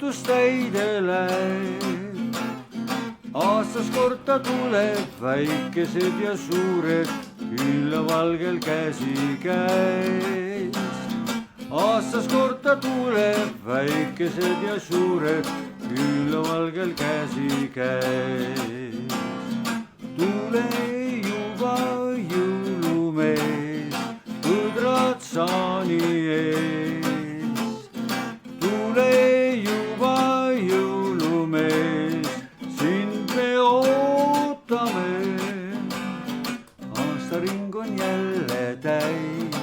lootustäidele. Aastas kord ta tuleb, väikesed ja suured, küllavalgel käsikäis. Aastas kord ta tuleb, väikesed ja suured, küllavalgel käsikäis. Tule juba jõulumees, põdrad saani ees. Tule juba jõulumees, sind me ootame. Aastaring on jälle täis,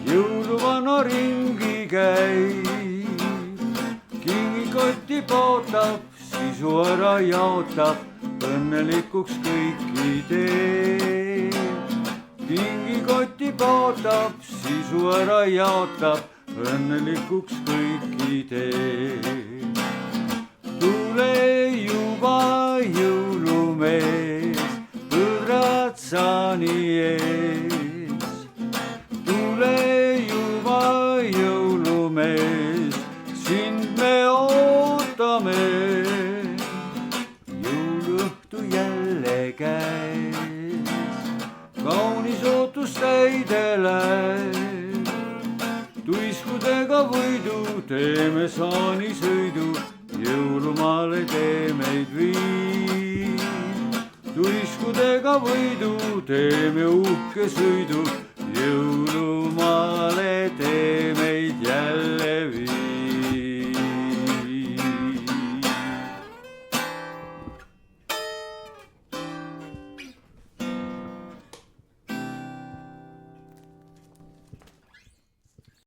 jõuluvana ringi käib. Kingikotti pootab, sisu ära jaotab, õnnelikuks kõiki teeb. Kingikotti pootab, sisu ära jaotab, õnnelikuks kõiki teeb. Tule juba jõulumees, põdrad saani ees. Tule juba jõulumees, sind me ootame. Jõuluõhtu jälle käes, kaunis ootustäidele. Tuiskudega võidu teeme saanisõidu, jõulumaale tee meid vii. Tuiskudega võidu teeme uhke sõidu.